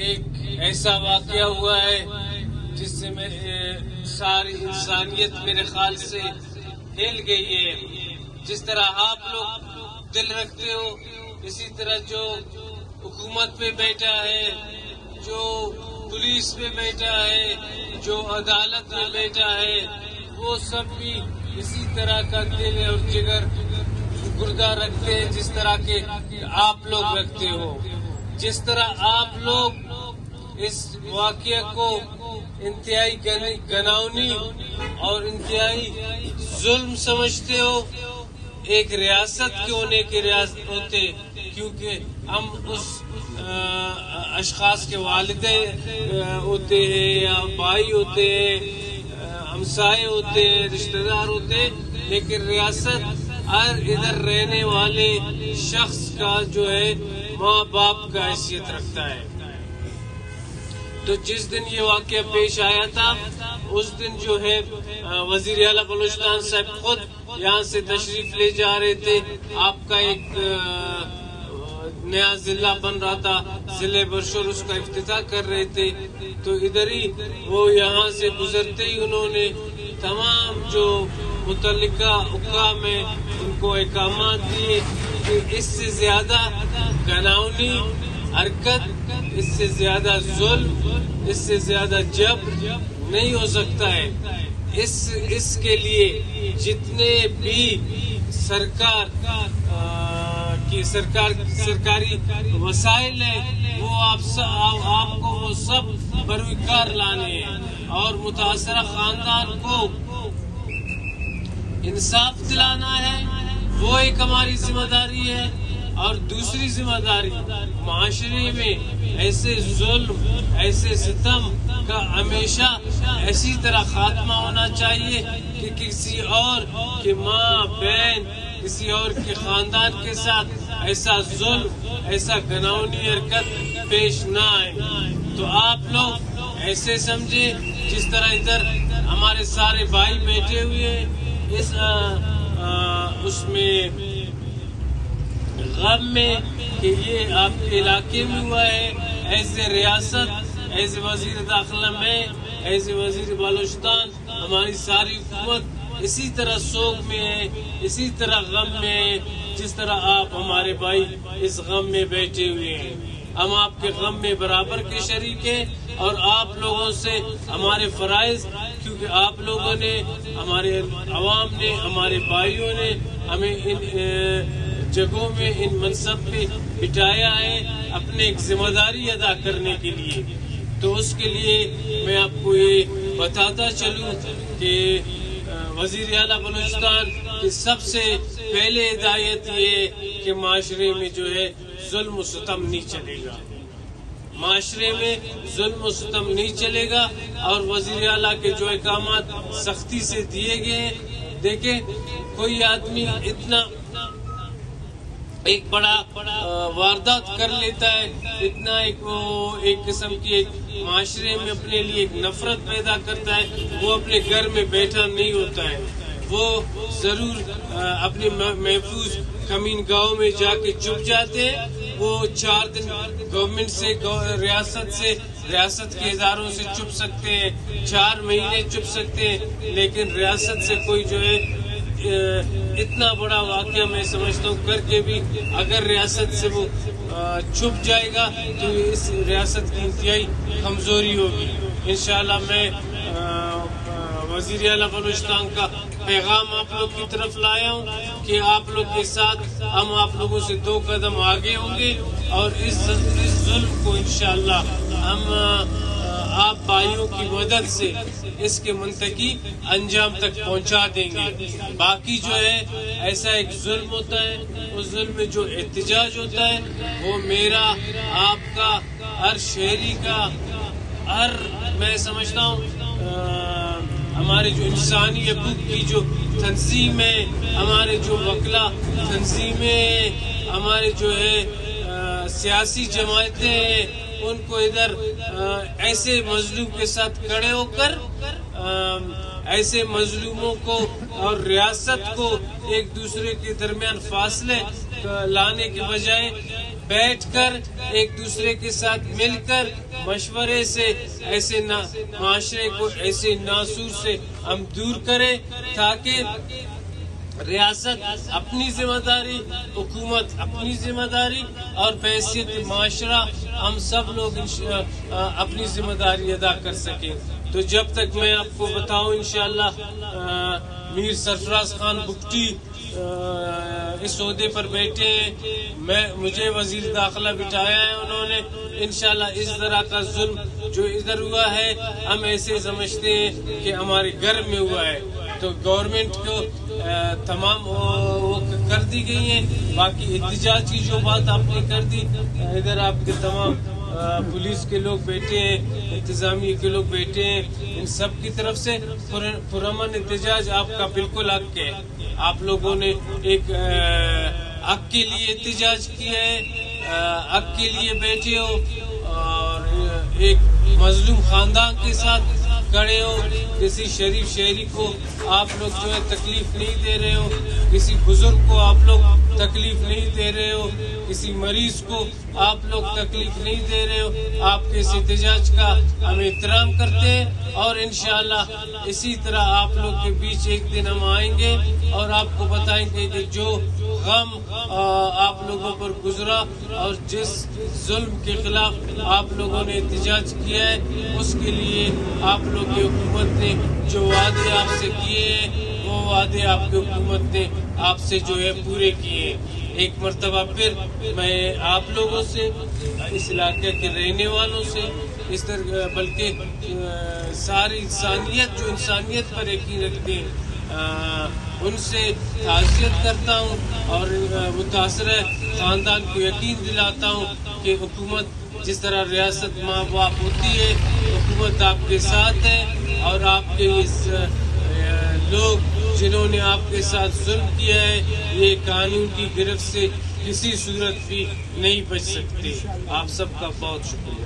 ایک ایسا واقعہ ہوا ہے جس سے ساری انسانیت میرے خیال سے ہل گئی ہے. جس طرح آپ لوگ دل رکھتے ہو اسی طرح جو حکومت پہ بیٹھا ہے، جو پولیس پہ بیٹھا ہے، جو عدالت میں بیٹھا ہے، وہ سب بھی اسی طرح کا دل اور جگر گردہ رکھتے ہیں جس طرح کے آپ لوگ رکھتے ہو. جس طرح آپ لوگ اس واقعہ کو انتہائی گناؤنی اور انتہائی ظلم سمجھتے ہو، ایک ریاست کے ہونے کے ہوتے، کیونکہ ہم اس اشخاص کے والدین ہوتے ہیں یا بھائی ہوتے ہیں، ہمسائے ہوتے ہیں، رشتہ دار ہوتے ہیں، لیکن ریاست ہر ادھر رہنے والے شخص کا جو ہے ماں باپ کا حیثیت رکھتا ہے. تو جس دن یہ واقعہ پیش آیا تھا اس دن جو ہے وزیر اعلیٰ بلوچستان صاحب خود یہاں سے تشریف لے جا رہے تھے. آپ کا ایک نیا ضلع بن رہا تھا، ضلع برشور، اس کا افتتاح کر رہے تھے. تو ادھر ہی وہ یہاں سے گزرتے ہی انہوں نے تمام جو متعلقہ حکام ہیں ان کو احکامات دیے کہ اس سے زیادہ گناؤنی حرکت، اس سے زیادہ ظلم، اس سے زیادہ جبر نہیں ہو سکتا ہے. اس کے لیے جتنے بھی سرکاری وسائل ہیں وہ آپ کو وہ سب بروئے کار لانے ہیں اور متاثرہ خاندان کو انصاف دلانا ہے. وہ ایک ہماری ذمہ داری ہے. اور دوسری ذمہ داری، معاشرے میں ایسے ظلم، ایسے ستم کا ہمیشہ ایسی طرح خاتمہ ہونا چاہیے کہ کسی اور کے ماں بہن، کسی اور کے خاندان کے ساتھ ایسا ظلم، ایسا گناؤنی حرکت پیش نہ آئے. تو آپ لوگ ایسے سمجھے جس طرح ادھر ہمارے سارے بھائی بیٹھے ہوئے ہیں، اس میں غم میں کہ یہ آپ کے علاقے میں ہوا ہے. ایز اے ریاست، ایز اے وزیر داخلہ میں، ایز اے وزیر بلوچستان، ہماری ساری حکومت اسی طرح سوگ میں ہے، اسی طرح غم میں ہے جس طرح آپ ہمارے بھائی اس غم میں بیٹھے ہوئے ہیں. ہم آپ کے غم میں برابر کے شریک ہیں اور آپ لوگوں سے ہمارے فرائض، کیونکہ آپ لوگوں نے، ہمارے عوام نے، ہمارے بھائیوں نے ہمیں ان جگہوں میں، ان منصب پہ بٹھایا ہے اپنے ایک ذمہ داری ادا کرنے کے لیے. تو اس کے لیے میں آپ کو یہ بتاتا چلوں کہ وزیر اعلیٰ بلوچستان کی سب سے پہلے ہدایت یہ ہے کہ معاشرے میں جو ہے ظلم و ستم نہیں چلے گا. معاشرے میں ظلم و ستم نہیں چلے گا. اور وزیر اعلیٰ کے جو احکامات سختی سے دیے گئے ہیں، دیکھیں کوئی آدمی اتنا ایک بڑا واردات کر لیتا ہے، اتنا ایک قسم کی ایک معاشرے میں اپنے لیے ایک نفرت پیدا کرتا ہے، وہ اپنے گھر میں بیٹھا نہیں ہوتا ہے. وہ ضرور اپنے محفوظ کمین گاؤں میں جا کے چھپ جاتے ہیں. وہ 4 دن گورنمنٹ سے، ریاست کے اداروں سے چھپ سکتے ہیں، 4 مہینے چھپ سکتے ہیں، لیکن ریاست سے کوئی جو ہے اتنا بڑا واقعہ میں سمجھتا ہوں کر کے بھی اگر ریاست سے وہ چھپ جائے گا تو اس ریاست کی انتہائی کمزوری ہوگی. انشاءاللہ میں وزیر اعلیٰ بلوچستان کا پیغام آپ لوگ کی طرف لایا ہوں کہ آپ لوگ کے ساتھ ہم آپ لوگوں سے 2 قدم آگے ہوں گے اور اس ظلم کو انشاءاللہ ہم آپ بھائیوں کی مدد سے اس کے منطقی انجام تک پہنچا دیں گے. باقی جو ہے ایسا ایک ظلم ہوتا ہے، اس ظلم میں جو احتجاج ہوتا ہے وہ میرا، آپ کا، ہر شہری کا، میں سمجھتا ہوں ہمارے جو انسانی حقوق کی جو تنظیم ہے، ہمارے جو وکلا تنظیمیں ہیں، ہمارے جو ہے سیاسی جماعتیں ہیں، ان کو ادھر ایسے مظلوم کے ساتھ کھڑے ہو کر ایسے مظلوموں کو اور ریاست کو ایک دوسرے کے درمیان فاصلے لانے کے بجائے بیٹھ کر ایک دوسرے کے ساتھ مل کر مشورے سے ایسے معاشرے کو ایسے ناسور سے ہم دور کریں تاکہ ریاست اپنی ذمہ داری، حکومت اپنی ذمہ داری اور بحیثیت معاشرہ ہم سب لوگ اپنی ذمہ داری ادا کر سکیں. تو جب تک میں آپ کو بتاؤں انشاءاللہ میر سرفراز خان بگٹی اس عہدے پر بیٹھے ہیں، مجھے وزیر داخلہ بٹھایا ہے انہوں نے. انشاءاللہ اس طرح کا ظلم جو ادھر ہوا ہے ہم ایسے سمجھتے ہیں کہ ہمارے گھر میں ہوا ہے. تو گورنمنٹ کو تمام وہ کر دی گئی ہیں. باقی احتجاج کی جو بات آپ نے کر دی، ادھر آپ کے تمام پولیس کے لوگ بیٹھے ہیں، انتظامیہ کے لوگ بیٹھے ہیں، ان سب کی طرف سے پرامن احتجاج آپ کا بالکل حق ہے. آپ لوگوں نے ایک حق کے لیے احتجاج کیا ہے، حق کے لیے بیٹھے ہو اور ایک مظلوم خاندان کے ساتھ کھڑے ہو. کسی شریف شہری کو آپ لوگ جو ہے تکلیف نہیں دے رہے ہو، کسی بزرگ کو آپ لوگ تکلیف نہیں دے رہے ہو، کسی مریض کو آپ لوگ تکلیف نہیں دے رہے ہو. آپ کے اس احتجاج کا ہم احترام کرتے ہیں اور انشاءاللہ اسی طرح آپ لوگ کے بیچ ایک دن ہم آئیں گے اور آپ کو بتائیں گے کہ جو غم آپ لوگوں پر گزرا اور جس ظلم کے خلاف آپ لوگوں نے احتجاج کیا ہے، اس کے لیے آپ لوگ کی حکومت نے جو وعدے آپ سے کیے ہیں وہ وعدے آپ کی حکومت نے آپ سے جو ہے پورے کیے ہیں. ایک مرتبہ پھر میں آپ لوگوں سے، اس علاقے کے رہنے والوں سے، اس طرح بلکہ ساری انسانیت جو انسانیت پر یقین رکھتے ہیں ان سے تعزیت کرتا ہوں اور متاثرہ خاندان کو یقین دلاتا ہوں کہ حکومت جس طرح ریاست ماں باپ ہوتی ہے، حکومت آپ کے ساتھ ہے اور آپ کے اس لوگ جنہوں نے آپ کے ساتھ ظلم کیا ہے یہ قانون کی گرفت سے کسی صورت بھی نہیں بچ سکتے. آپ سب کا بہت شکریہ.